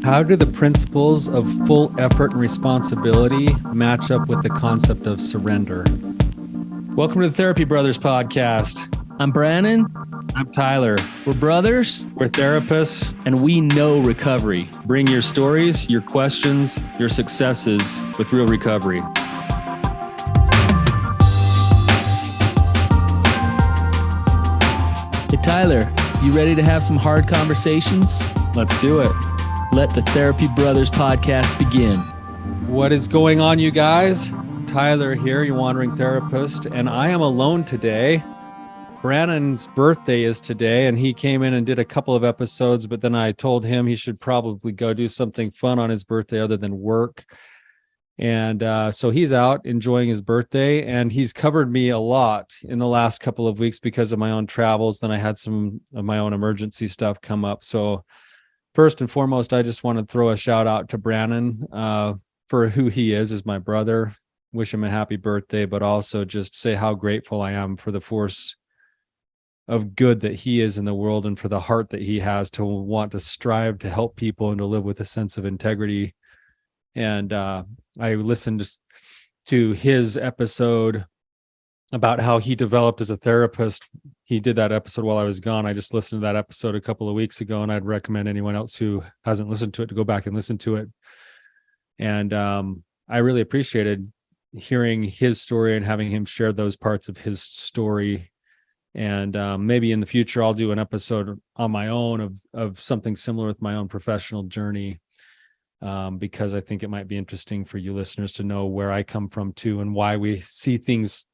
How do the principles of full effort and responsibility match up with the concept of surrender? Welcome to the Therapy Brothers podcast. I'm Brannon. I'm Tyler. We're brothers, We're therapists. and we know recovery. Bring your stories, your questions, your successes with real recovery. Hey, Tyler, you ready to have some hard conversations? Let's do it. Let the Therapy Brothers podcast begin. What is going on, you guys? Tyler here, your wandering therapist, and I am alone today. Brannon's birthday is today, and he came in and did a couple of episodes, but then I told him he should probably go do something fun on his birthday other than work. And so he's out enjoying his birthday, and he's covered me a lot in the last couple of weeks because of my own travels. Then I had some of my own emergency stuff come up. So first and foremost, I just want to throw a shout out to Brannon for who he is as my brother. Wish him a happy birthday, but also just say how grateful I am for the force of good that he is in the world and for the heart that he has to want to strive to help people and to live with a sense of integrity. And I listened to his episode about how he developed as a therapist. He did that episode while I was gone. I just listened to that episode a couple of weeks ago, and I'd recommend anyone else who hasn't listened to it to go back and listen to it. And I really appreciated hearing his story and having him share those parts of his story. And maybe in the future, I'll do an episode on my own of something similar with my own professional journey, because I think it might be interesting for you listeners to know where I come from too, and why we see things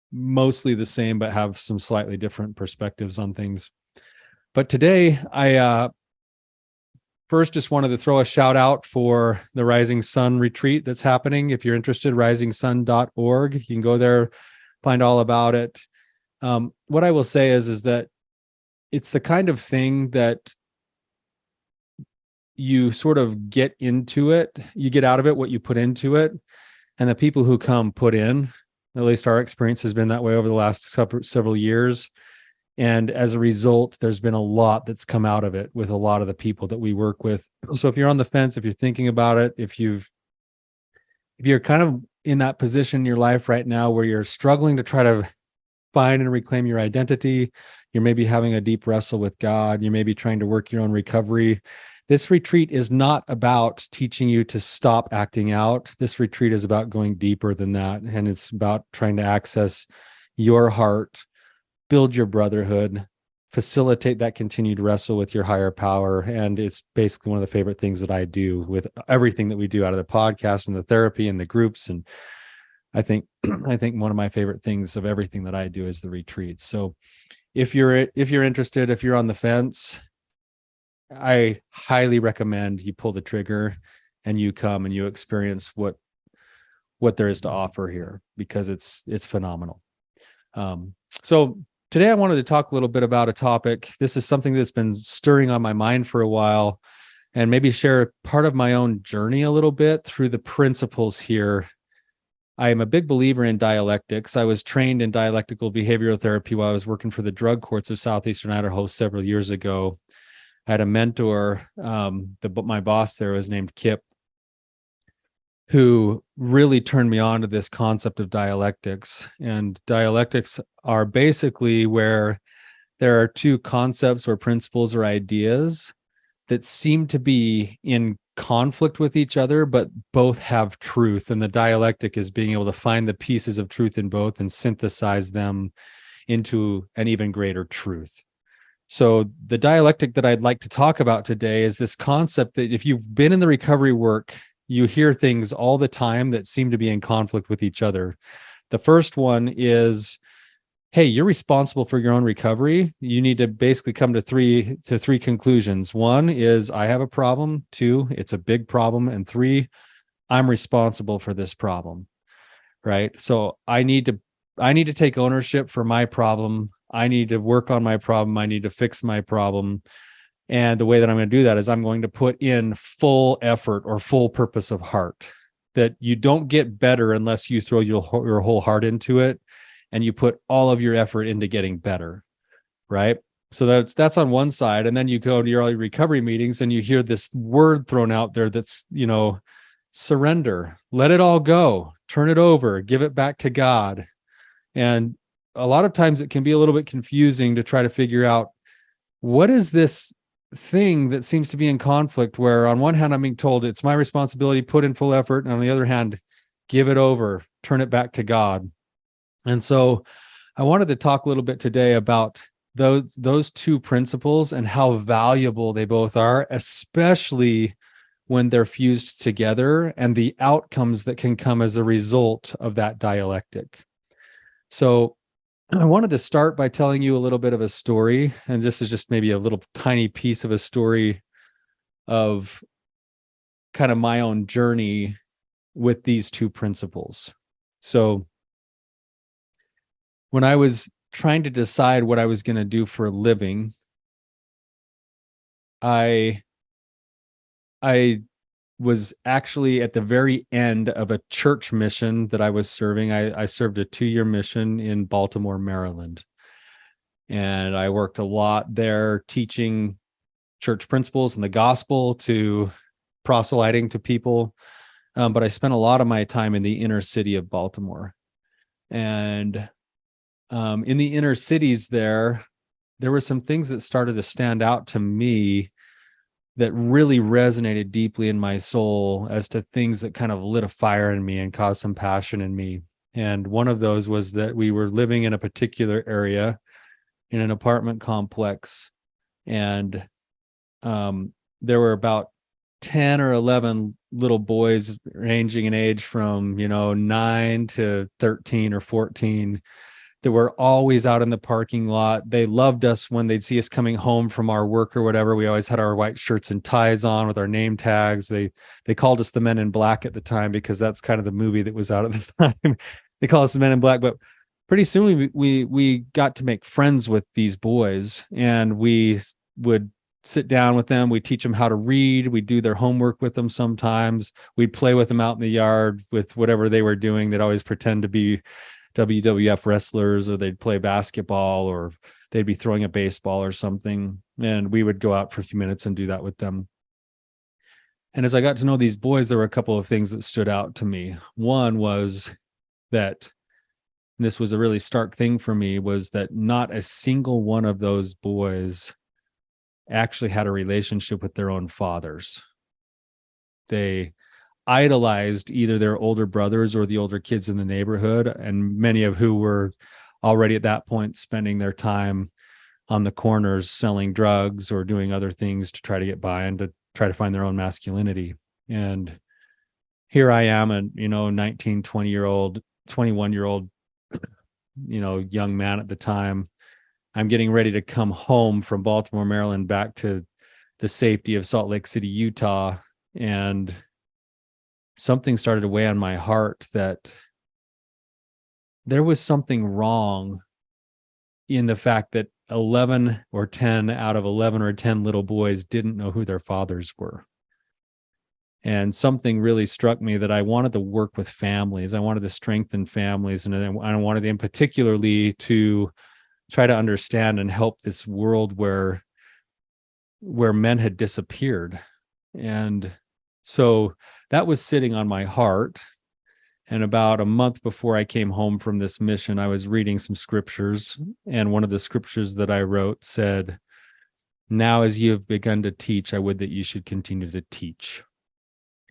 mostly the same, but have some slightly different perspectives on things. But today, I first just wanted to throw a shout out for the Rising Sun retreat that's happening. If you're interested, risingsun.org. You can go there, find all about it. What I will say is that it's the kind of thing that you sort of get into it, you get out of it what you put into it, and the people who come put in. At least our experience has been that way over the last several years. And as a result, there's been a lot that's come out of it with a lot of the people that we work with. So if you're on the fence, if you're thinking about it, if you're kind of in that position in your life right now where you're struggling to try to find and reclaim your identity, you're maybe having a deep wrestle with God, you may be trying to work your own recovery, this retreat is not about teaching you to stop acting out. This retreat is about going deeper than that. And it's about trying to access your heart, build your brotherhood, facilitate that continued wrestle with your higher power. And it's basically one of the favorite things that I do with everything that we do out of the podcast and the therapy and the groups. And I think one of my favorite things of everything that I do is the retreat. So if you're interested, if you're on the fence, I highly recommend you pull the trigger and you come and you experience what there is to offer here, because it's phenomenal. So today I wanted to talk a little bit about a topic. This is something that's been stirring on my mind for a while, and maybe share part of my own journey a little bit through the principles here. I am a big believer in dialectics. I was trained in dialectical behavioral therapy while I was working for the drug courts of Southeastern Idaho several years ago. I had a mentor, my boss there was named Kip, who really turned me on to this concept of dialectics. And dialectics are basically where there are two concepts or principles or ideas that seem to be in conflict with each other, but both have truth. And the dialectic is being able to find the pieces of truth in both and synthesize them into an even greater truth. So the dialectic that I'd like to talk about today is this concept that if you've been in the recovery work, you hear things all the time that seem to be in conflict with each other. The first one is, hey, you're responsible for your own recovery. You need to basically come to three conclusions. One is, I have a problem. Two, it's a big problem. And three, I'm responsible for this problem, right? So I need to take ownership for my problem. I need to work on my problem. I need to fix my problem. And the way that I'm going to do that is I'm going to put in full effort or full purpose of heart. That you don't get better unless you throw your whole heart into it and you put all of your effort into getting better, right? So that's on one side. And then you go to your early recovery meetings and you hear this word thrown out there that's, surrender, let it all go, turn it over, give it back to God. And a lot of times it can be a little bit confusing to try to figure out what is this thing that seems to be in conflict, where on one hand, I'm being told it's my responsibility, put in full effort. And on the other hand, give it over, turn it back to God. And so I wanted to talk a little bit today about those two principles and how valuable they both are, especially when they're fused together, and the outcomes that can come as a result of that dialectic. So I wanted to start by telling you a little bit of a story, and this is just maybe a little tiny piece of a story of kind of my own journey with these two principles. So when I was trying to decide what I was going to do for a living, I was actually at the very end of a church mission that I was serving. I served a 2-year mission in Baltimore, Maryland. And I worked a lot there teaching church principles and the gospel to proselyting to people. But I spent a lot of my time in the inner city of Baltimore. And in the inner cities there were some things that started to stand out to me that really resonated deeply in my soul as to things that kind of lit a fire in me and caused some passion in me. And one of those was that we were living in a particular area in an apartment complex. And there were about 10 or 11 little boys ranging in age from, 9 to 13 or 14 that were always out in the parking lot. They loved us when they'd see us coming home from our work or whatever. We always had our white shirts and ties on with our name tags. They called us the Men in Black at the time, because that's kind of the movie that was out at the time. They call us the Men in Black. But pretty soon we got to make friends with these boys, and we would sit down with them. We'd teach them how to read. We'd do their homework with them sometimes. We'd play with them out in the yard with whatever they were doing. They'd always pretend to be WWF wrestlers, or they'd play basketball, or they'd be throwing a baseball or something. And we would go out for a few minutes and do that with them. And as I got to know these boys, there were a couple of things that stood out to me. One was that, and this was a really stark thing for me, was that not a single one of those boys actually had a relationship with their own fathers. They idolized either their older brothers or the older kids in the neighborhood, and many of who were already at that point spending their time on the corners selling drugs or doing other things to try to get by and to try to find their own masculinity. And here I am, a 19, 20-year-old, 21-year-old, young man at the time. I'm getting ready to come home from Baltimore, Maryland, back to the safety of Salt Lake City, Utah, and something started to weigh on my heart that there was something wrong in the fact that 11 or 10 out of 11 or 10 little boys didn't know who their fathers were. And something really struck me that I wanted to work with families. I wanted to strengthen families. And I wanted in particularly to try to understand and help this world where men had disappeared. And so that was sitting on my heart. And about a month before I came home from this mission, I was reading some scriptures. And one of the scriptures that I wrote said, "Now as you have begun to teach, I would that you should continue to teach."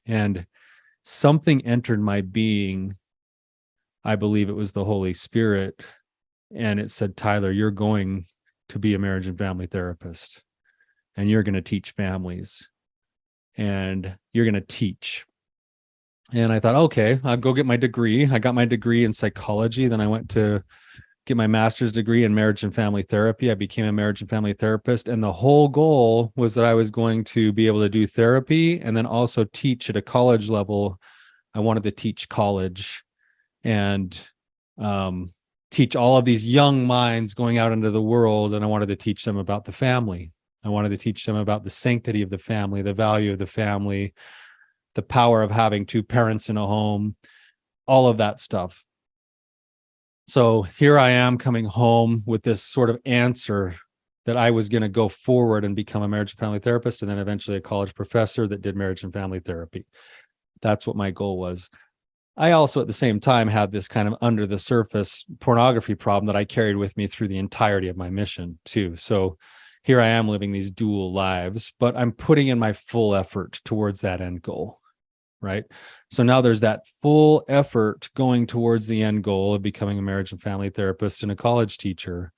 And something entered my being. I believe it was the Holy Spirit. And it said, "Tyler, you're going to be a marriage and family therapist. And you're going to teach families. And you're going to teach." And I thought, okay, I'll go get my degree. I got my degree in psychology. Then I went to get my master's degree in marriage and family therapy. I became a marriage and family therapist. And the whole goal was that I was going to be able to do therapy and then also teach at a college level. I wanted to teach college and teach all of these young minds going out into the world. And I wanted to teach them about the family. I wanted to teach them about the sanctity of the family, the value of the family, the power of having two parents in a home, all of that stuff. So here I am coming home with this sort of answer that I was going to go forward and become a marriage and family therapist, and then eventually a college professor that did marriage and family therapy. That's what my goal was. I also at the same time had this kind of under the surface pornography problem that I carried with me through the entirety of my mission too. So here I am living these dual lives, but I'm putting in my full effort towards that end goal, right? So now there's that full effort going towards the end goal of becoming a marriage and family therapist and a college teacher.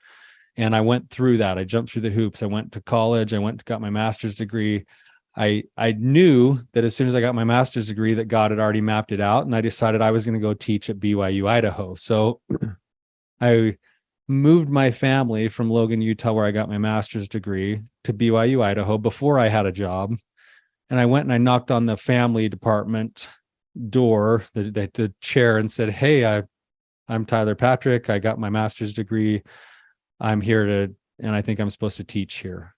And I went through that. I jumped through the hoops. I went to college. I got my master's degree. I knew that as soon as I got my master's degree that God had already mapped it out, and I decided I was going to go teach at BYU, Idaho. So I moved my family from Logan, Utah, where I got my master's degree, to BYU, Idaho before I had a job. And I went and I knocked on the family department door, the chair, and said, "Hey, I'm Tyler Patrick. I got my master's degree. I'm here and I think I'm supposed to teach here."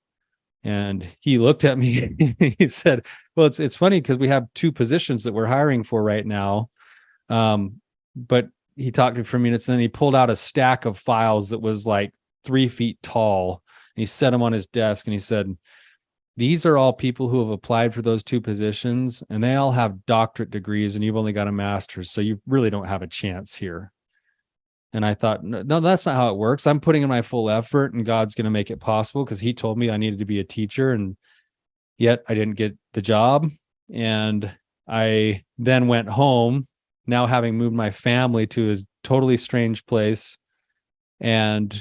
And he looked at me. He said, "Well, it's funny because we have two positions that we're hiring for right now." But he talked to me for minutes, and then he pulled out a stack of files that was like 3 feet tall. And he set them on his desk, and he said, "These are all people who have applied for those two positions, and they all have doctorate degrees, and you've only got a master's, so you really don't have a chance here." And I thought, no, that's not how it works. I'm putting in my full effort, and God's going to make it possible, because he told me I needed to be a teacher, and yet I didn't get the job. And I then went home, now having moved my family to a totally strange place, and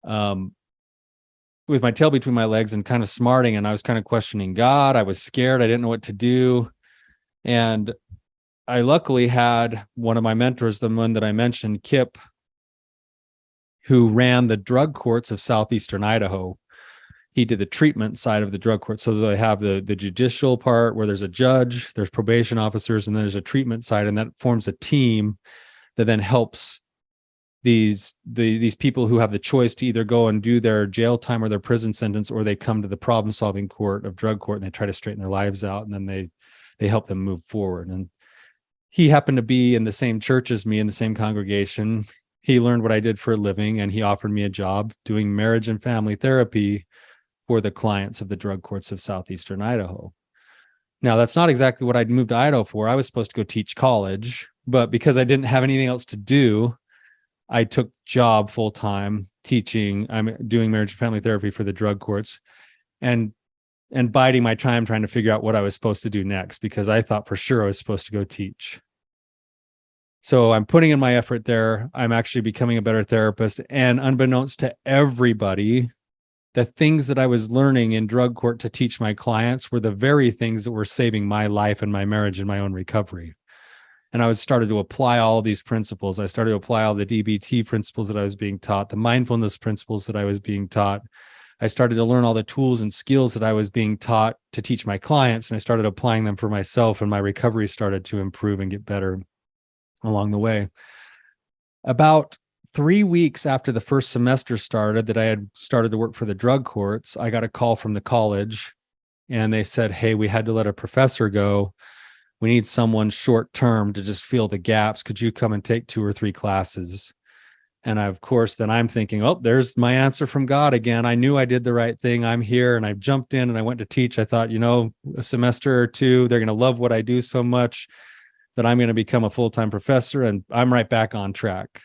with my tail between my legs and kind of smarting, and I was kind of questioning God. I was scared. I didn't know what to do. And I luckily had one of my mentors, the one that I mentioned, Kip, who ran the drug courts of southeastern Idaho. He did the treatment side of the drug court. So they have the judicial part where there's a judge, there's probation officers, and there's a treatment side, and that forms a team that then helps these people who have the choice to either go and do their jail time or their prison sentence, or they come to the problem-solving court of drug court and they try to straighten their lives out, and then they help them move forward. And he happened to be in the same church as me, in the same congregation. He learned what I did for a living, and he offered me a job doing marriage and family therapy for the clients of the drug courts of southeastern Idaho. Now, that's not exactly what I'd moved to Idaho for. I was supposed to go teach college, but because I didn't have anything else to do, I took job full-time teaching. I'm doing marriage and family therapy for the drug courts, and biding my time trying to figure out what I was supposed to do next, because I thought for sure I was supposed to go teach. So I'm putting in my effort there. I'm actually becoming a better therapist. And unbeknownst to everybody, the things that I was learning in drug court to teach my clients were the very things that were saving my life and my marriage and my own recovery. And I started to apply all of these principles. I started to apply all the DBT principles that I was being taught, the mindfulness principles that I was being taught. I started to learn all the tools and skills that I was being taught to teach my clients, and I started applying them for myself, and my recovery started to improve and get better along the way. About 3 weeks after the first semester started, that I had started to work for the drug courts, I got a call from the college, and they said, "Hey, we had to let a professor go. We need someone short term to just fill the gaps. Could you come and take 2 or 3 classes?" And of course, then I'm thinking, oh, there's my answer from God again. I knew I did the right thing. I'm here. And I jumped in and I went to teach. I thought, a semester or two, they're going to love what I do so much that I'm going to become a full-time professor, and I'm right back on track.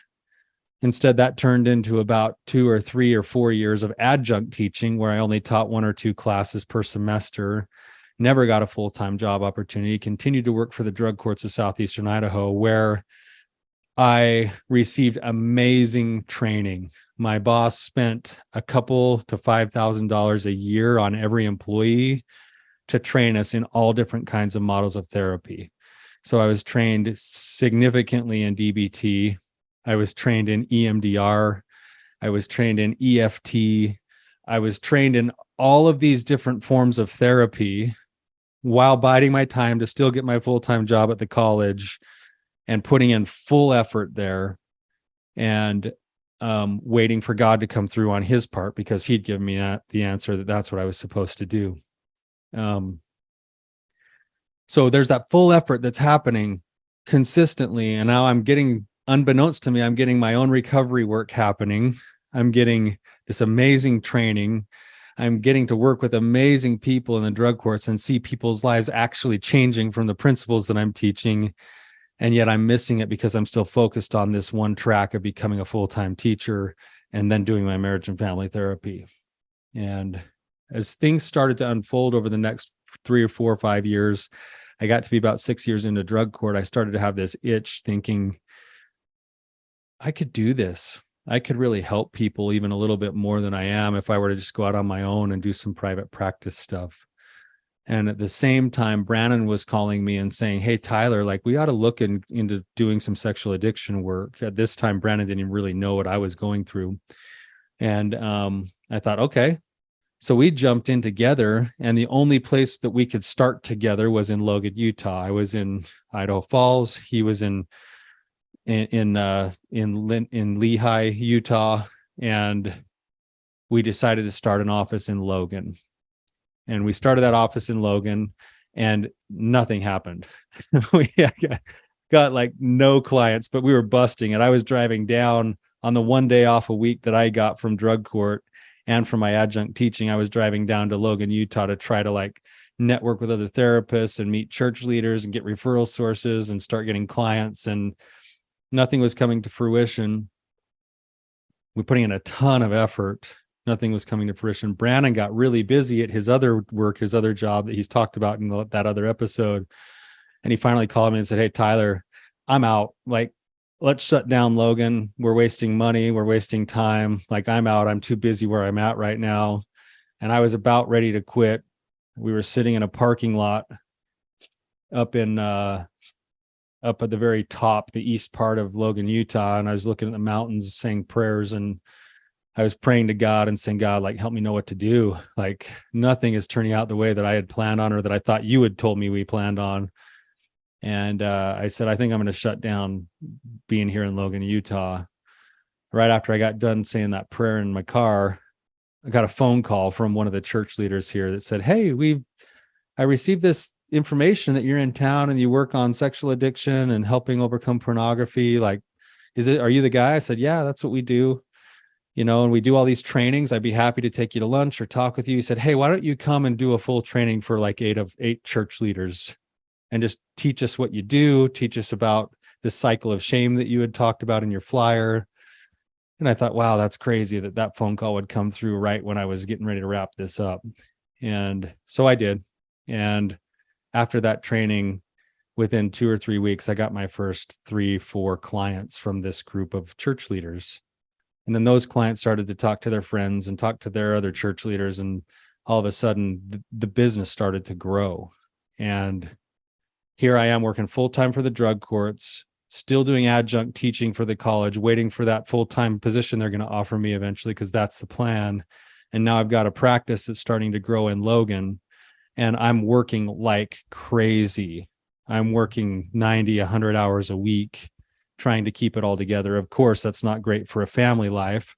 Instead, that turned into about 2 or 3 or 4 years of adjunct teaching, where I only taught 1 or 2 classes per semester, never got a full-time job opportunity, continued to work for the drug courts of southeastern Idaho, where I received amazing training. My boss spent a couple to $5,000 a year on every employee to train us in all different kinds of models of therapy. So I was trained significantly in DBT. I was trained in EMDR. I was trained in EFT. I was trained in all of these different forms of therapy while biding my time to still get my full-time job at the college, and putting in full effort there, and waiting for God to come through on his part, because he'd given me the answer that that's what I was supposed to do. So there's that full effort that's happening consistently. And now I'm getting, unbeknownst to me, I'm getting my own recovery work happening. I'm getting this amazing training. I'm getting to work with amazing people in the drug courts and see people's lives actually changing from the principles that I'm teaching. And yet I'm missing it because I'm still focused on this one track of becoming a full-time teacher and then doing my marriage and family therapy. And as things started to unfold over the next 3 or 4 or 5 years, I got to be about 6 years into drug court. I started to have this itch thinking, I could do this. I could really help people even a little bit more than I am if I were to just go out on my own and do some private practice stuff. And at the same time, Brannon was calling me and saying, hey, Tyler, like we ought to look into doing some sexual addiction work. At this time, Brannon didn't even really know what I was going through. And I thought, okay. So we jumped in together, and the only place that we could start together was in Logan, Utah. I was in Idaho Falls. He was in Lehigh, Utah, and we decided to start an office in Logan. And we started that office in Logan, and nothing happened. We got like no clients, but we were busting. And I was driving down on the one day off a week that I got from drug court and from my adjunct teaching. I was driving down to Logan, Utah to try to like network with other therapists and meet church leaders and get referral sources and start getting clients. And nothing was coming to fruition. We're putting in a ton of effort. Nothing was coming to fruition. Brannon got really busy at his other work, his other job that he's talked about in that other episode. And he finally called me and said, hey, Tyler, I'm out. Like, let's shut down Logan. We're wasting money. We're wasting time. Like, I'm out. I'm too busy where I'm at right now. And I was about ready to quit. We were sitting in a parking lot up at the very top, the east part of Logan, Utah. And I was looking at the mountains, saying prayers, and I was praying to God and saying, God, like, help me know what to do. Like, nothing is turning out the way that I had planned on, or that I thought you had told me we planned on. And I said, I think I'm going to shut down being here in Logan, Utah. Right after I got done saying that prayer in my car, I got a phone call from one of the church leaders here that said, hey, I received this information that you're in town and you work on sexual addiction and helping overcome pornography. Like, are you the guy? I said, yeah, that's what we do. And we do all these trainings. I'd be happy to take you to lunch or talk with you. He said, hey, why don't you come and do a full training for like 8 church leaders and just teach us what you do, teach us about this cycle of shame that you had talked about in your flyer. And I thought, wow, that's crazy that phone call would come through right when I was getting ready to wrap this up. And so I did. And after that training, within 2 or 3 weeks, I got my first 3-4 clients from this group of church leaders. And then those clients started to talk to their friends and talk to their other church leaders. And all of a sudden, the business started to grow. And here I am working full-time for the drug courts, still doing adjunct teaching for the college, waiting for that full-time position they're going to offer me eventually, because that's the plan. And now I've got a practice that's starting to grow in Logan, and I'm working like crazy. I'm working 90, 100 hours a week, trying to keep it all together. Of course, that's not great for a family life.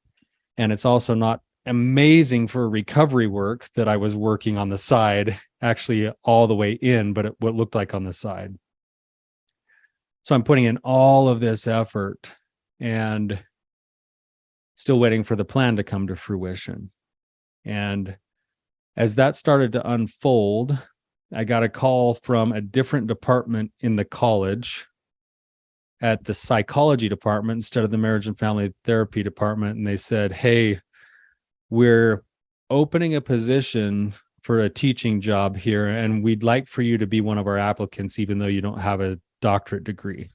And it's also not amazing for recovery work that I was working on the side, actually all the way in, but what looked like on the side. So I'm putting in all of this effort and still waiting for the plan to come to fruition. And as that started to unfold, I got a call from a different department in the college at the psychology department instead of the marriage and family therapy department. And they said, hey, we're opening a position for a teaching job here, and we'd like for you to be one of our applicants, even though you don't have a doctorate degree.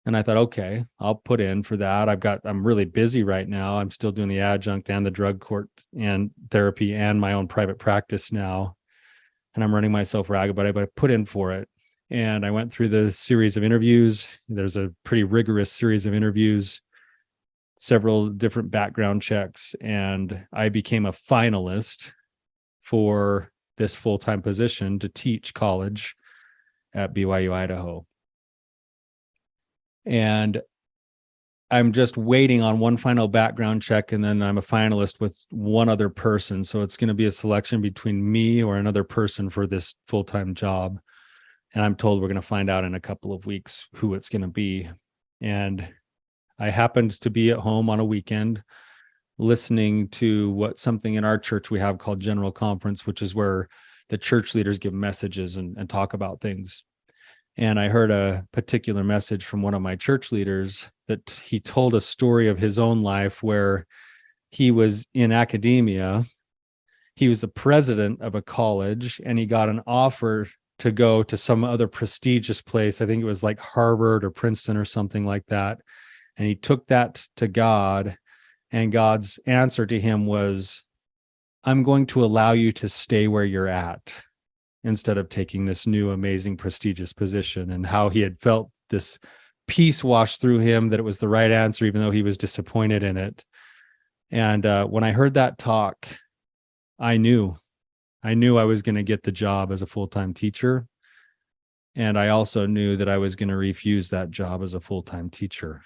And I thought, okay, I'll put in for that. I'm really busy right now. I'm still doing the adjunct and the drug court and therapy and my own private practice now. And I'm running myself ragged, but I put in for it. And I went through the series of interviews. There's a pretty rigorous series of interviews, several different background checks, and I became a finalist for this full-time position to teach college at BYU, Idaho. And I'm just waiting on one final background check, and then I'm a finalist with one other person. So it's going to be a selection between me or another person for this full-time job. And I'm told we're going to find out in a couple of weeks who it's going to be. And I happened to be at home on a weekend listening to what something in our church we have called General Conference, which is where the church leaders give messages and talk about things. And I heard a particular message from one of my church leaders that he told a story of his own life where he was in academia. He was the president of a college and he got an offer to go to some other prestigious place. I think it was like Harvard or Princeton or something like that. And he took that to God, and God's answer to him was, I'm going to allow you to stay where you're at instead of taking this new, amazing, prestigious position. And how he had felt this peace wash through him that it was the right answer, even though he was disappointed in it. And when I heard that talk, I knew I was going to get the job as a full-time teacher. And I also knew that I was going to refuse that job as a full-time teacher.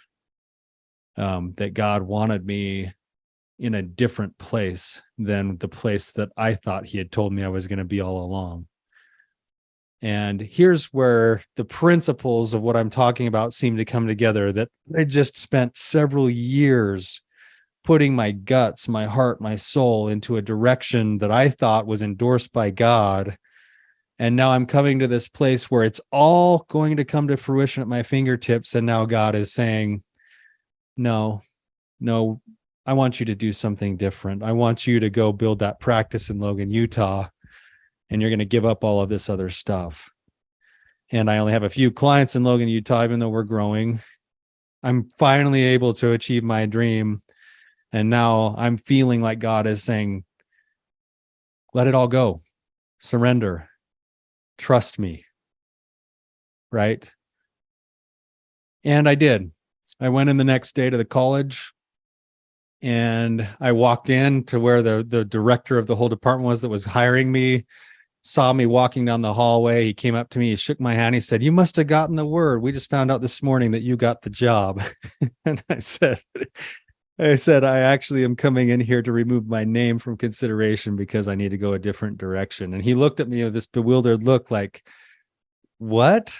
That God wanted me in a different place than the place that I thought he had told me I was going to be all along. And here's where the principles of what I'm talking about seem to come together, that I just spent several years putting my guts, my heart, my soul into a direction that I thought was endorsed by God. And now I'm coming to this place where it's all going to come to fruition at my fingertips. And now God is saying, no, I want you to do something different. I want you to go build that practice in Logan, Utah, and you're going to give up all of this other stuff. And I only have a few clients in Logan, Utah, even though we're growing. I'm finally able to achieve my dream. And now I'm feeling like God is saying, let it all go. Surrender. Trust me. Right? And I did. I went in the next day to the college, and I walked in to where the director of the whole department was that was hiring me, saw me walking down the hallway. He came up to me, he shook my hand. He said, you must have gotten the word. We just found out this morning that you got the job. And I said, I actually am coming in here to remove my name from consideration because I need to go a different direction. And he looked at me with this bewildered look like, what?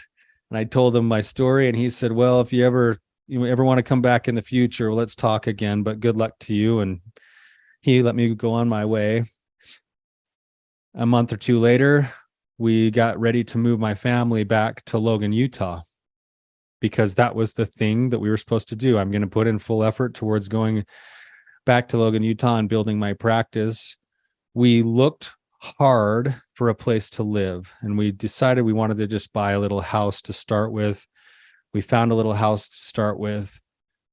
And I told him my story, and he said, well, if you ever want to come back in the future, well, let's talk again, but good luck to you. And he let me go on my way. A month or two later, we got ready to move my family back to Logan, Utah, because that was the thing that we were supposed to do. I'm going to put in full effort towards going back to Logan, Utah and building my practice. We looked hard for a place to live, and we decided we wanted to just buy a little house to start with. We found a little house to start with,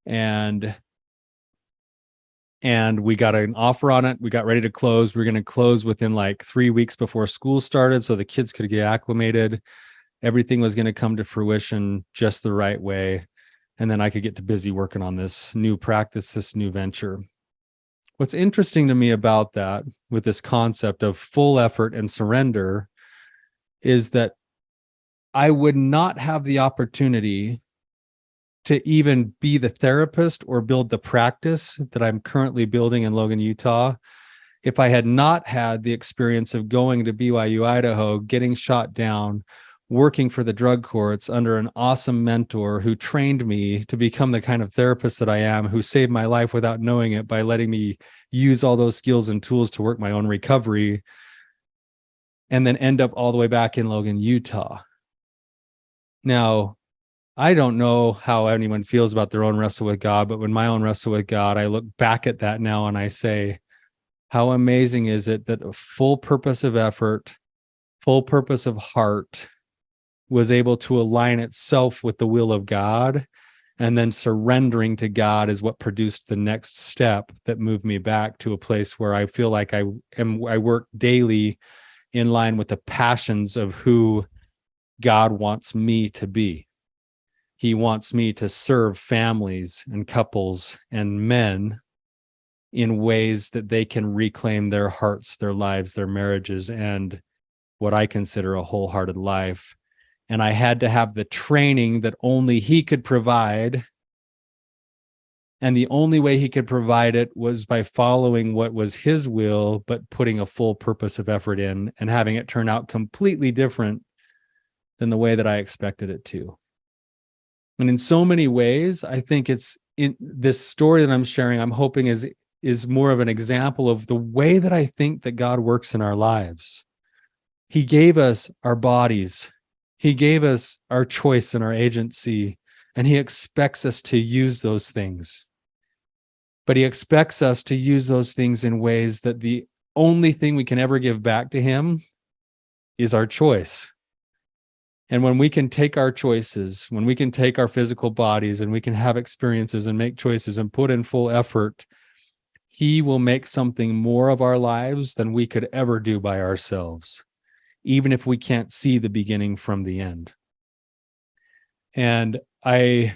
and we got an offer on it. We got ready to close. We were going to close within like 3 weeks before school started so the kids could get acclimated. Everything was going to come to fruition just the right way. And then I could get to busy working on this new practice, this new venture. What's interesting to me about that, with this concept of full effort and surrender, is that I would not have the opportunity to even be the therapist or build the practice that I'm currently building in Logan, Utah, if I had not had the experience of going to BYU, Idaho, getting shot down, working for the drug courts under an awesome mentor who trained me to become the kind of therapist that I am, who saved my life without knowing it by letting me use all those skills and tools to work my own recovery, and then end up all the way back in Logan, Utah. Now, I don't know how anyone feels about their own wrestle with God, but when my own wrestle with God, I look back at that now and I say, how amazing is it that a full purpose of effort, full purpose of heart was able to align itself with the will of God, and then surrendering to God is what produced the next step that moved me back to a place where I feel like I work daily in line with the passions of who God wants me to be. He wants me to serve families and couples and men in ways that they can reclaim their hearts, their lives, their marriages, and what I consider a wholehearted life. And I had to have the training that only he could provide. And the only way he could provide it was by following what was his will, but putting a full purpose of effort in and having it turn out completely different than the way that I expected it to. And in so many ways, I think it's in this story that I'm sharing, I'm hoping is is more of an example of the way that I think that God works in our lives. He gave us our bodies. He gave us our choice and our agency, and he expects us to use those things. But he expects us to use those things in ways that the only thing we can ever give back to him is our choice. And when we can take our choices, when we can take our physical bodies and we can have experiences and make choices and put in full effort, he will make something more of our lives than we could ever do by ourselves, even if we can't see the beginning from the end. And I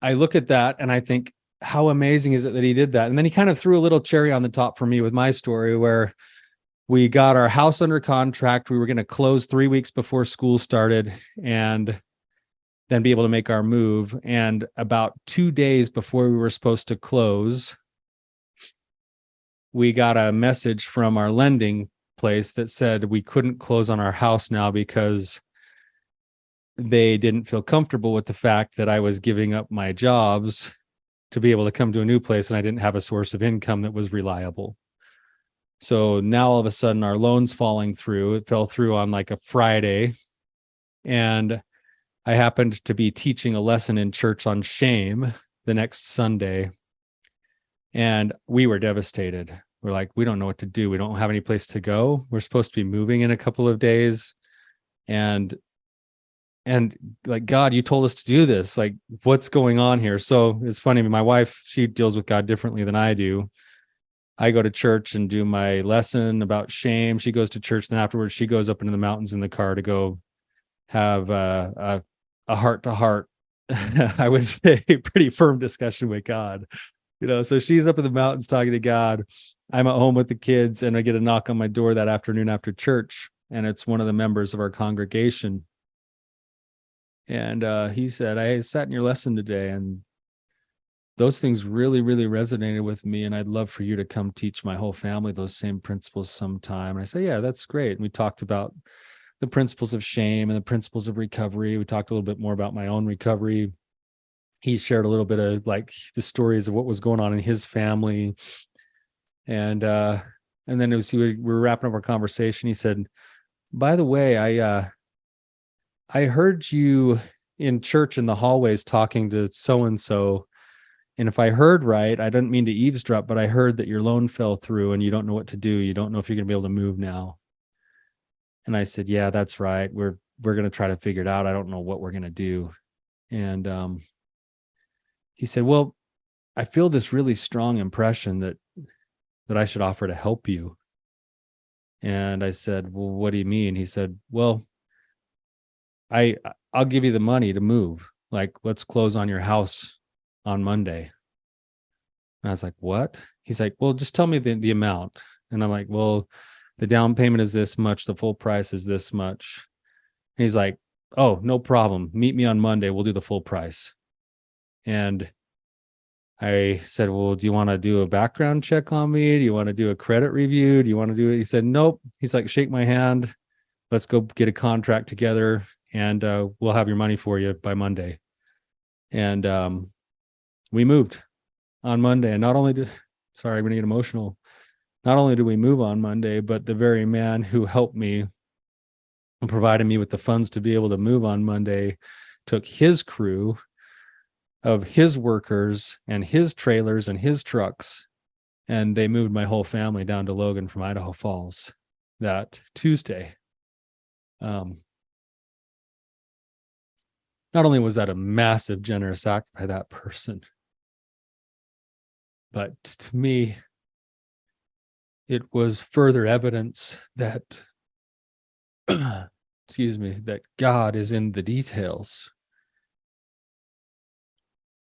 look at that and I think, how amazing is it that he did that? And then he kind of threw a little cherry on the top for me with my story, where we got our house under contract. We were going to close 3 weeks before school started and then be able to make our move. And about 2 days before we were supposed to close, we got a message from our lending place that said we couldn't close on our house now because they didn't feel comfortable with the fact that I was giving up my jobs to be able to come to a new place and I didn't have a source of income that was reliable. So now all of a sudden our loan's falling through. It fell through on like a Friday. And I happened to be teaching a lesson in church on shame the next Sunday. And we were devastated. We're like, we don't know what to do. We don't have any place to go. We're supposed to be moving in a couple of days. And like, God, you told us to do this. Like, what's going on here? So it's funny. My wife, she deals with God differently than I do. I go to church and do my lesson about shame. She goes to church, and afterwards she goes up into the mountains in the car to go have a heart-to-heart, I would say, pretty firm discussion with God. So she's up in the mountains talking to God. I'm at home with the kids, and I get a knock on my door that afternoon after church, and it's one of the members of our congregation. And he said, I sat in your lesson today, and those things really, really resonated with me. And I'd love for you to come teach my whole family those same principles sometime. And I said, yeah, that's great. And we talked about the principles of shame and the principles of recovery. We talked a little bit more about my own recovery. He shared a little bit of like the stories of what was going on in his family. And then we were wrapping up our conversation. He said, by the way, I heard you in church in the hallways talking to so-and-so. And if I heard right, I didn't mean to eavesdrop, but I heard that your loan fell through and you don't know what to do. You don't know if you're going to be able to move now. And I said, yeah, that's right. We're going to try to figure it out. I don't know what we're going to do. And he said, well, I feel this really strong impression that I should offer to help you. And I said, well, what do you mean? He said, well, I'll give you the money to move. Like, let's close on your house on Monday. And I was like, what? He's like, well, just tell me the amount. And I'm like, well, the down payment is this much. The full price is this much. And he's like, oh, no problem. Meet me on Monday. We'll do the full price. And I said, well, do you want to do a background check on me? Do you want to do a credit review? Do you want to do it? He said, nope. He's like, shake my hand. Let's go get a contract together and we'll have your money for you by Monday. And we moved on Monday. And not only did, sorry, I'm going to get emotional. Not only did we move on Monday, but the very man who helped me and provided me with the funds to be able to move on Monday took his crew of his workers and his trailers and his trucks, and they moved my whole family down to Logan from Idaho Falls that Tuesday. Not only was that a massive, generous act by that person, but to me, it was further evidence that, excuse me, that God is in the details,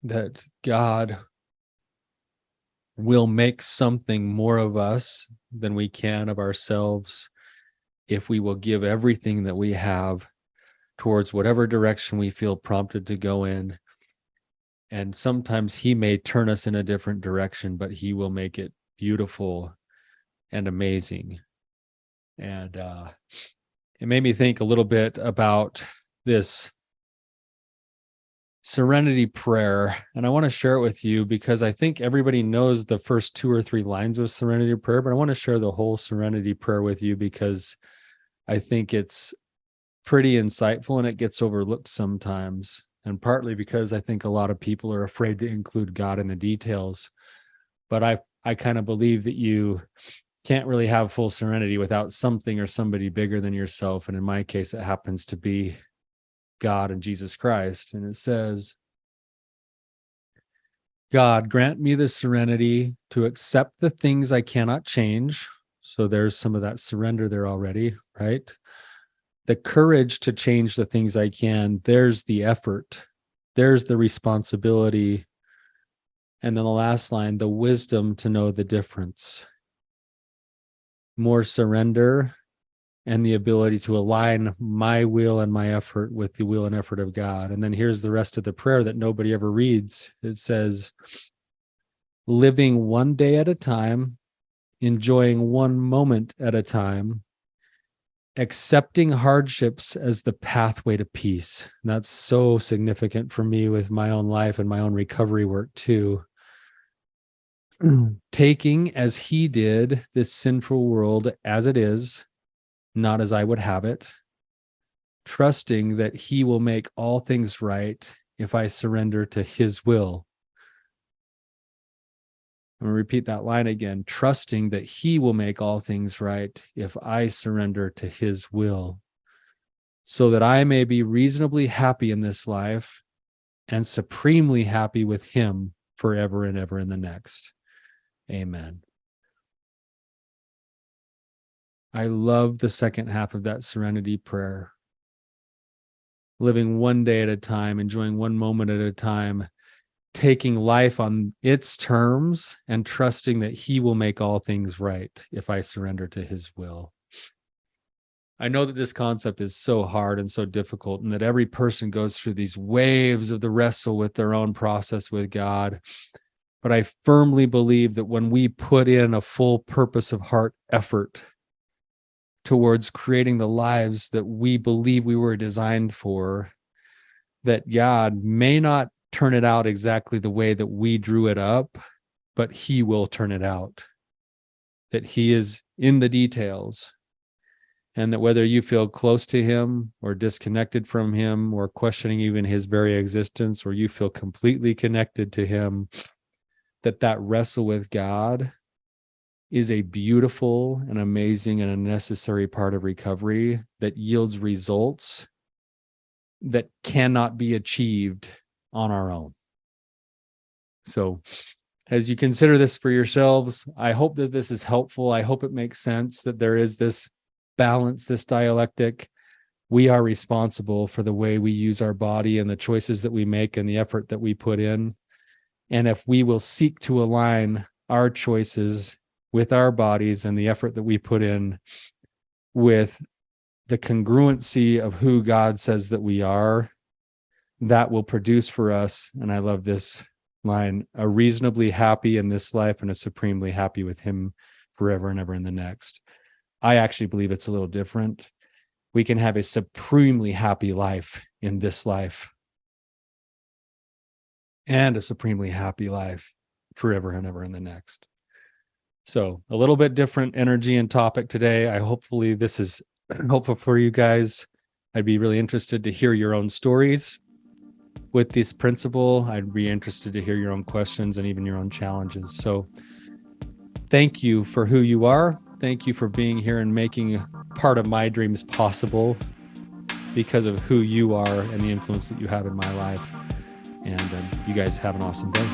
that God will make something more of us than we can of ourselves if we will give everything that we have towards whatever direction we feel prompted to go in. And sometimes he may turn us in a different direction, but he will make it beautiful and amazing. And it made me think a little bit about this serenity prayer. And I want to share it with you because I think everybody knows the first 2 or 3 lines of serenity prayer, but I want to share the whole serenity prayer with you because I think it's pretty insightful and it gets overlooked sometimes. And partly because I think a lot of people are afraid to include God in the details. But I kind of believe that you can't really have full serenity without something or somebody bigger than yourself. And in my case, it happens to be God and Jesus Christ. And it says, God, grant me the serenity to accept the things I cannot change. So there's some of that surrender there already, right? The courage to change the things I can. There's the effort. There's the responsibility. And then the last line, the wisdom to know the difference. More surrender and the ability to align my will and my effort with the will and effort of God. And then here's the rest of the prayer that nobody ever reads. It says, living one day at a time, enjoying one moment at a time, accepting hardships as the pathway to peace. And that's so significant for me with my own life and my own recovery work too. Taking as he did this sinful world as it is, not as I would have it, trusting that he will make all things right if I surrender to his will. I'm going to repeat that line again, trusting that he will make all things right if I surrender to his will, so that I may be reasonably happy in this life and supremely happy with him forever and ever in the next. Amen. I love the second half of that serenity prayer. Living one day at a time, enjoying one moment at a time, taking life on its terms and trusting that he will make all things right if I surrender to his will. I know that this concept is so hard and so difficult, and that every person goes through these waves of the wrestle with their own process with God. But I firmly believe that when we put in a full purpose of heart effort towards creating the lives that we believe we were designed for, that God may not turn it out exactly the way that we drew it up, but he will turn it out. That he is in the details. And that whether you feel close to him or disconnected from him or questioning even his very existence, or you feel completely connected to him, that wrestle with God is a beautiful and amazing and a necessary part of recovery that yields results that cannot be achieved on our own. So as you consider this for yourselves, I hope that this is helpful. I hope it makes sense that there is this balance, this dialectic. We are responsible for the way we use our body and the choices that we make and the effort that we put in. And if we will seek to align our choices with our bodies and the effort that we put in with the congruency of who God says that we are, that will produce for us, and I love this line, a reasonably happy in this life and a supremely happy with him forever and ever in the next. I actually believe it's a little different. We can have a supremely happy life in this life and a supremely happy life forever and ever in the next. So a little bit different energy and topic today. Hopefully this is helpful for you guys. I'd be really interested to hear your own stories with this principle. I'd be interested to hear your own questions and even your own challenges. So thank you for who you are. Thank you for being here and making part of my dreams possible because of who you are and the influence that you have in my life. And you guys have an awesome day.